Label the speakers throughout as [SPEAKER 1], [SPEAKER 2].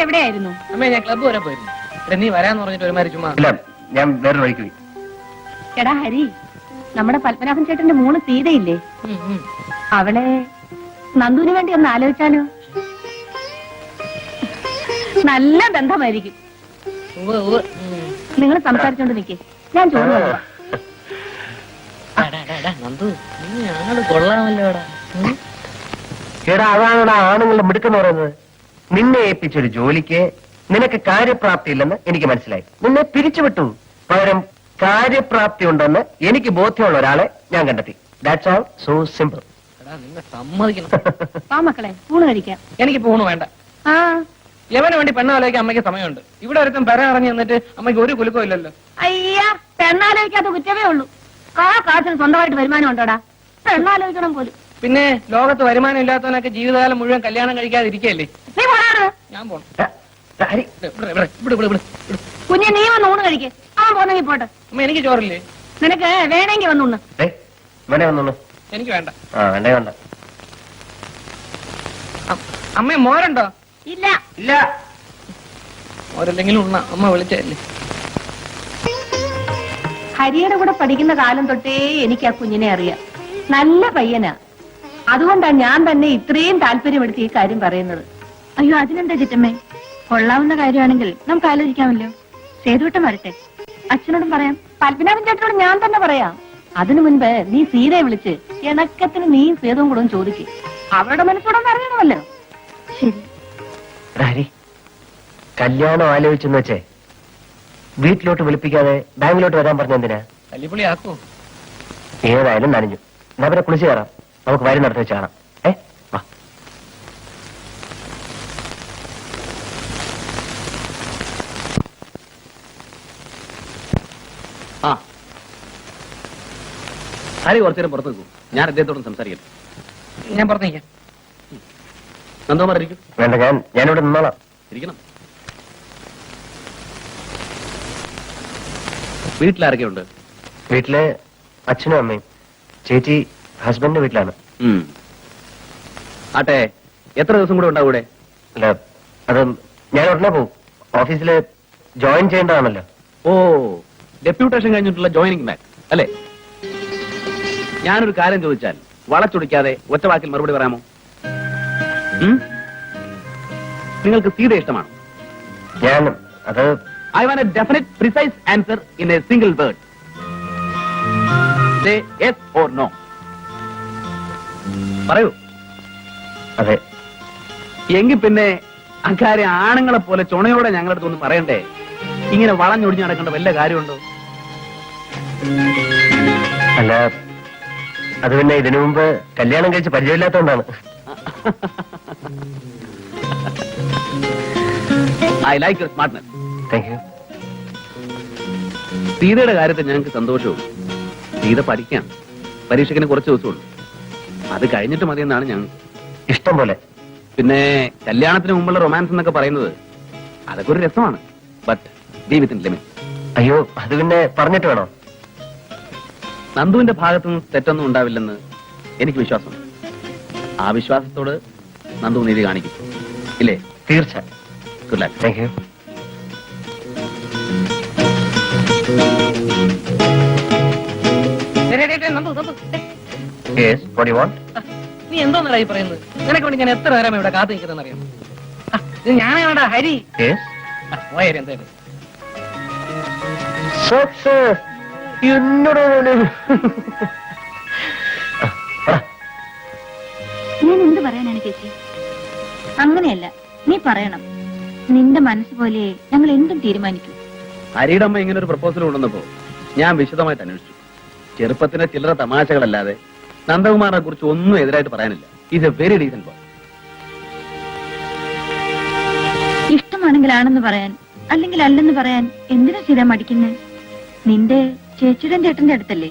[SPEAKER 1] എവിടെയായിരുന്നു?
[SPEAKER 2] അമ്മേ ഞാൻ ക്ലബ്ബ് വരെ പോയിരുന്നു. നീ വരാന്ന് പറഞ്ഞിട്ട് ഒരുമാതിരി ചുമ്മാ.
[SPEAKER 3] ഇല്ല, ഞാൻ വേറെ വഴിക്ക് പോയി.
[SPEAKER 1] എടാ ഹരി, നമ്മുടെ പത്മനാഭൻ ചേട്ടന്റെ മോള് സീതയില്ലേ, അവളെ നന്ദുവിന് വേണ്ടി ഒന്ന് ആലോചിച്ചാലോ? നല്ല ബന്ധമായിരിക്കും. നിങ്ങൾ സംസാരിച്ചോണ്ട് നിൽക്കേ, ഞാൻ ചോറ് കൊള്ളാം.
[SPEAKER 2] നന്ദു ഞങ്ങള് കൊള്ളാമല്ലോടാ.
[SPEAKER 3] എടാ, അതാണോടാ ആണുങ്ങളുടെ മിടുക്കെന്ന് പറയുന്നത്. നിന്നെ ഏൽപ്പിച്ചൊരു ജോലിക്ക് നിനക്ക് കാര്യപ്രാപ്തി ഇല്ലെന്ന് എനിക്ക് മനസ്സിലായി. നിന്നെ പിരിച്ചുവിട്ടു. പകരം കാര്യപ്രാപ്തി ഉണ്ടെന്ന് എനിക്ക് ബോധ്യമുള്ള ഒരാളെ ഞാൻ കണ്ടെത്തി. That's all. So simple.
[SPEAKER 2] നിന്നെ സമ്മതിക്കണം.
[SPEAKER 1] ആ മക്കളെ, ഊണ് കഴിക്കാം.
[SPEAKER 2] എനിക്ക് ഊണ് വേണ്ട.
[SPEAKER 1] ആ,
[SPEAKER 2] യവന് വേണ്ടി പെണ്ണാലോചിക്കാൻ അമ്മയ്ക്ക് സമയമുണ്ട്. ഇവിടെ ഒരുത്തും പെര ഇറങ്ങി എന്നിട്ട് അമ്മയ്ക്ക് ഒരു കുലുക്കവും ഇല്ലല്ലോ.
[SPEAKER 1] അയ്യാ, പെണ്ണാലോചിക്കാത്ത കുറ്റമേ ഉള്ളൂ. കാശിന് സ്വന്തമായിട്ട് വരുമാനം ഉണ്ടോടാ? പെണ്ണാലോചിക്കണം പോലും.
[SPEAKER 2] പിന്നെ ലോകത്ത് വരുമാനം ഇല്ലാത്തവനൊക്കെ ജീവിതകാലം മുഴുവൻ കല്യാണം കഴിക്കാതിരിക്കല്ലേ?
[SPEAKER 1] നീ പോടാണ്.
[SPEAKER 2] ഞാൻ പോണം.
[SPEAKER 1] കുഞ്ഞെ, നീ വന്ന് ഊണ് കഴിക്കേ. അവൻ പോന്നെങ്കിൽ പോട്ടെ.
[SPEAKER 2] അമ്മ എനിക്ക് ചോറില്ലേ?
[SPEAKER 1] നിനക്ക് വേണമെങ്കിൽ വന്നൂണ്.
[SPEAKER 2] എനിക്ക് വേണ്ട.
[SPEAKER 3] വേണ്ട.
[SPEAKER 2] അമ്മ മോരുണ്ടോ?
[SPEAKER 1] ഇല്ല
[SPEAKER 3] ഇല്ല.
[SPEAKER 2] മോരെന്തെങ്കിലും ഉണ്ണ. അമ്മ വിളിച്ചല്ലേ.
[SPEAKER 1] ഹരിയുടെ കൂടെ പഠിക്കുന്ന കാലം തൊട്ടേ എനിക്ക് ആ കുഞ്ഞിനെ അറിയാം. നല്ല പയ്യനാ. അതുകൊണ്ടാണ് ഞാൻ തന്നെ ഇത്രയും താല്പര്യമെടുത്ത് ഈ കാര്യം പറയുന്നത്. അയ്യോ, അതിനെന്താ ചിറ്റമ്മേ, കൊള്ളാവുന്ന കാര്യമാണെങ്കിൽ നമുക്ക് ആലോചിക്കാമല്ലോ. സേതുവട്ടം വരട്ടെ, അച്ഛനോടും പറയാം, പത്മനാഭൻ ചേട്ടനോട് ഞാൻ തന്നെ പറയാം. അതിനു മുൻപ് നീ സീതയെ വിളിച്ച് ഇണക്കത്തിന് നീയും സേതുവും കൂടെ ചോദിക്കും. അവരുടെ മനസ്സോടൊന്ന് അറിയണമല്ലോ.
[SPEAKER 3] ശരി. കല്യാണം ആലോചിച്ചെന്ന് വെച്ചേ വീട്ടിലോട്ട് വിളിപ്പിക്കാതെ ബാങ്കിലോട്ട് വരാൻ പറഞ്ഞ എന്തിനാ?
[SPEAKER 2] തല്ലിപ്പൊളി ആക്കോ?
[SPEAKER 3] ഏതായാലും നനഞ്ഞു. എന്നാ പിന്നെ കുളിച്ച് കയറാം. നമുക്ക് വരി നടത്തി വെച്ച് കാണാം.
[SPEAKER 4] ഹരി കുറച്ചേരം പുറത്തു നിൽക്കും. ഞാൻ അദ്ദേഹത്തോടും സംസാരിക്കാം.
[SPEAKER 2] ഞാൻ പുറത്തേക്കാം.
[SPEAKER 4] നന്ദകുമാർ ഇരിക്കും.
[SPEAKER 3] വേണ്ട, ഞാനിവിടെ നിന്നോളാം.
[SPEAKER 4] ഇരിക്കണം. വീട്ടിലാരൊക്കെ ഉണ്ട്?
[SPEAKER 3] വീട്ടിലെ അച്ഛനും അമ്മയും. ചേച്ചി ഹസ്ബൻഡിന്റെ വീട്ടിലാണ്.
[SPEAKER 4] ആട്ടെ, എത്ര ദിവസം കൂടെ ഉണ്ടാവും ഇവിടെ?
[SPEAKER 3] അല്ല, അത് ഞാൻ ഉടനെ പോകും. ഓഫീസില് ജോയിൻ ചെയ്യേണ്ടതാണല്ലോ.
[SPEAKER 4] ഓ, ഡെപ്യൂട്ടേഷൻ കഴിഞ്ഞിട്ടുള്ള ജോയിനിങ് ബാക്ക് അല്ലേ? ഞാനൊരു കാര്യം ചോദിച്ചാൽ വളച്ചൊടിക്കാതെ ഒറ്റ വാക്കിൽ മറുപടി പറയാമോ? നിങ്ങൾക്ക് സീത ഇഷ്ടമാണോ? I want a definite, precise answer in a single word. Say yes or no. പറയൂ.
[SPEAKER 3] അതെ.
[SPEAKER 4] എങ്കിൽ പിന്നെ അക്കാര്യം ആണുങ്ങളെ പോലെ ചുണയോടെ ഞങ്ങളുടെ അടുത്ത് ഒന്ന് പറയണ്ടേ? ഇങ്ങനെ വളഞ്ഞൊടിഞ്ഞ് നടക്കേണ്ട വല്ല കാര്യമുണ്ടോ?
[SPEAKER 3] അല്ല, അത് പിന്നെ ഇതിനു മുമ്പ് കല്യാണം കഴിച്ച് പരിചയമില്ലാത്തതുകൊണ്ടാണ്.
[SPEAKER 4] I like your smartness.
[SPEAKER 3] Thank you.
[SPEAKER 4] സീതയുടെ കാര്യത്തിൽ ഞങ്ങൾക്ക് സന്തോഷവും. സീത പഠിക്കാം. പരീക്ഷയ്ക്കിന് കുറച്ച് ദിവസമുള്ളൂ. അത് കഴിഞ്ഞിട്ട് മതിയെന്നാണ് ഞങ്ങൾ.
[SPEAKER 3] ഇഷ്ടം പോലെ.
[SPEAKER 4] പിന്നെ കല്യാണത്തിന് മുമ്പുള്ള റൊമാൻസ് എന്നൊക്കെ പറയുന്നത് അതൊക്കെ ഒരു രസമാണ്. But B within limit.
[SPEAKER 3] അയ്യോ, അത് പിന്നെ പറഞ്ഞിട്ട് വേണോ?
[SPEAKER 4] നന്ദുവിന്റെ ഭാഗത്തുനിന്ന് തെറ്റൊന്നും ഉണ്ടാവില്ലെന്ന് എനിക്ക് വിശ്വാസമുണ്ട്. ആ വിശ്വാസത്തോട് നന്ദു നീതി കാണിക്കും, ഇല്ലേ?
[SPEAKER 3] തീർച്ചയായും.
[SPEAKER 4] Good luck.
[SPEAKER 3] Thank you. Yes, what do you want?
[SPEAKER 2] നീ എന്തോന്നാ ഈ പറയുന്നത്? നിനക്ക് വേണ്ടി ഞാൻ എത്ര നേരം ഇവിടെ കാത്തു നിൽക്കുന്നതെന്ന് അറിയാം. ഇത് ഞാനാടാ ഹരി.
[SPEAKER 3] Yes.
[SPEAKER 2] എന്തായാലും
[SPEAKER 1] ഞാൻ എന്ത് പറയാനാണ് ചേച്ചി? അങ്ങനെയല്ല, നീ പറയണം. നിന്റെ മനസ്സ് പോലെ ഞങ്ങൾ എന്തും തീരുമാനിക്കും.
[SPEAKER 4] ഹരിയുടെ അമ്മ ഇങ്ങനെ ഒരു പ്രപ്പോസൽ കൊണ്ടുവന്നപ്പോ ഞാൻ വിശദമായിട്ട് അന്വേഷിച്ചു. ചെറുപ്പത്തിന്റെ ചില്ലറ തമാശകളല്ലാതെ നന്ദകുമാറിനെ കുറിച്ച് ഒന്നും എതിരായിട്ട് പറയാനില്ല. Is A very decent boy.
[SPEAKER 1] ഇഷ്ടമാണെങ്കിൽ ആണെന്ന് പറയാൻ, അല്ലെങ്കിൽ അല്ലെന്ന് പറയാൻ എന്തിനാ ചെയ്താ മടിക്കുന്നത്? നിന്റെ ചേച്ചിയുടെ ചേട്ടന്റെ അടുത്തല്ലേ?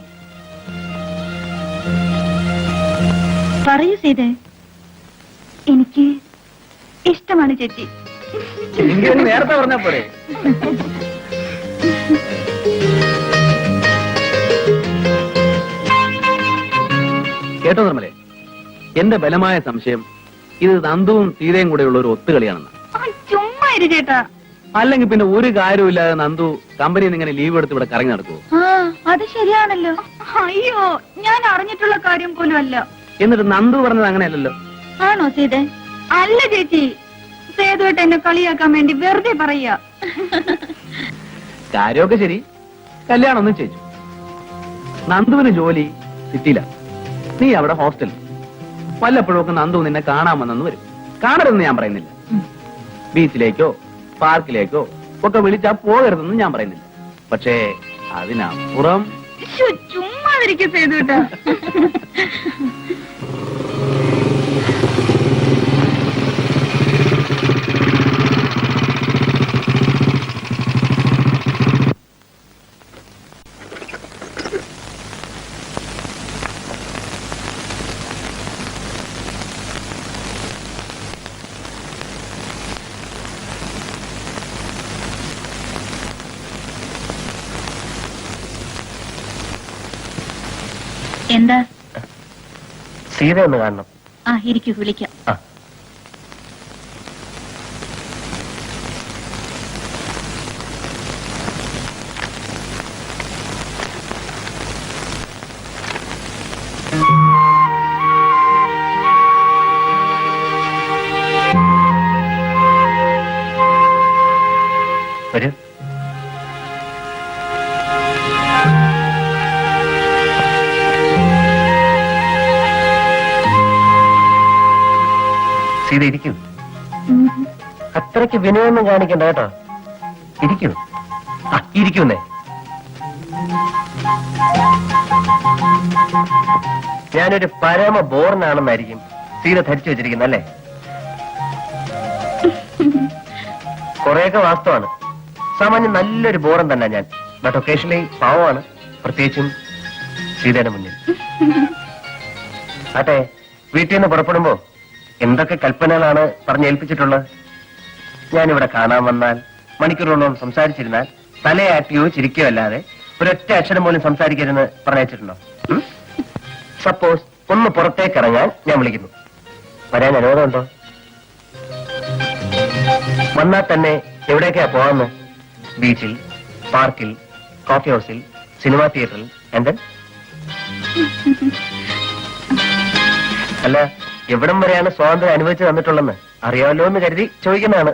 [SPEAKER 1] പറയൂ സീതേ, എനിക്ക് ഇഷ്ടമാണ് ചേച്ചി.
[SPEAKER 4] നേരത്തെ പറഞ്ഞ പോലെ. കേട്ടോ നിർമ്മലേ, എന്റെ ബലമായ സംശയം ഇത് നന്ദുവും സീതയും കൂടെയുള്ള ഒരു ഒത്തുകളിയാണെന്ന്.
[SPEAKER 1] ചുമ്മാ ഇരു ചേട്ടാ.
[SPEAKER 4] അല്ലെങ്കിൽ പിന്നെ ഒരു കാര്യമില്ലാതെ നന്ദു കമ്പനിയിൽ നിന്ന് ഇങ്ങനെ ലീവ് എടുത്ത് ഇവിടെ കറങ്ങി നടക്കുവോ?
[SPEAKER 1] ആ അത് ശരിയാണല്ലോ. അയ്യോ ഞാൻ അറിഞ്ഞിട്ടുള്ള കാര്യം പോലും അല്ല.
[SPEAKER 4] എന്നിട്ട് നന്ദു പറഞ്ഞത് അങ്ങനെയല്ലല്ലോ.
[SPEAKER 1] ആണോ സീതേ? അല്ല ചേച്ചി, സേതുവേട്ട എന്നെ കളിയാക്കാൻ വേണ്ടി വെറുതെ പറയാ.
[SPEAKER 4] കാര്യമൊക്കെ ശരി, കല്യാണം ഒന്നും ചെയ്തു. നന്ദുവിന് ജോലി സിറ്റിയില്ല, നീ അവിടെ ഹോസ്റ്റലിൽ. വല്ലപ്പോഴും ഒക്കെ നന്ദു നിന്നെ കാണാമെന്നു വരും. കാണരുതെന്ന് ഞാൻ പറയുന്നില്ല. ബീച്ചിലേക്കോ പാർക്കിലേക്കോ ഒക്കെ വിളിച്ചാ പോകരുതെന്ന് ഞാൻ പറയുന്നില്ല. പക്ഷേ അതിനപ്പുറം
[SPEAKER 1] ചുമ്മാതിരിക്കും സേതുവേട്ട. എന്താ?
[SPEAKER 3] സീത ഒന്ന് കാണണം.
[SPEAKER 1] ആ ഇരിക്കൂ, വിളിക്കാം.
[SPEAKER 3] ആ. വരൂ. സീത ഇരിക്കൂ. അത്രയ്ക്ക് വിനയൊന്നും കാണിക്കണ്ട കേട്ടോ. ഇരിക്കൂ. ആ ഇരിക്കുന്നേ. ഞാനൊരു പരമ ബോറിനാണെന്നായിരിക്കും സീത ധരിച്ചു വെച്ചിരിക്കുന്നത് അല്ലേ? കുറെയൊക്കെ വാസ്തവാണ്. സാമാന്യം നല്ലൊരു ബോറൻ തന്നെ ഞാൻ. ബട്ട് ഒക്കേഷണലി പാവമാണ്, പ്രത്യേകിച്ചും സീതയുടെ മുന്നിൽ. ആട്ടെ, വീട്ടിൽ നിന്ന് പുറപ്പെടുമ്പോ എന്തൊക്കെ കൽപ്പനകളാണ് പറഞ്ഞേൽപ്പിച്ചിട്ടുള്ളത്? ഞാനിവിടെ കാണാൻ വന്നാൽ മണിക്കൂറുകളോളം സംസാരിച്ചിരുന്നാൽ തലയാട്ടിയോ ചിരിക്കോ അല്ലാതെ ഒരൊറ്റ അക്ഷരം പോലും സംസാരിക്കരുതെന്ന് പറഞ്ഞിട്ടുണ്ടോ? സപ്പോസ് ഒന്ന് പുറത്തേക്ക് ഇറങ്ങാൻ ഞാൻ വിളിക്കുന്നു, വരാൻ അനുവാദമുണ്ടോ? വന്നാൽ തന്നെ എവിടേക്കാ പോകാന്ന്? ബീച്ചിൽ, പാർക്കിൽ, കോഫി ഹൗസിൽ, സിനിമാ തിയേറ്ററിൽ, എന്താ? അല്ല, എവിടം വരെയാണ് സ്വാതന്ത്ര്യം അനുഭവിച്ചു തന്നിട്ടുള്ളതെന്ന് അറിയാമല്ലോ എന്ന് കരുതി ചോദിക്കുന്നതാണ്.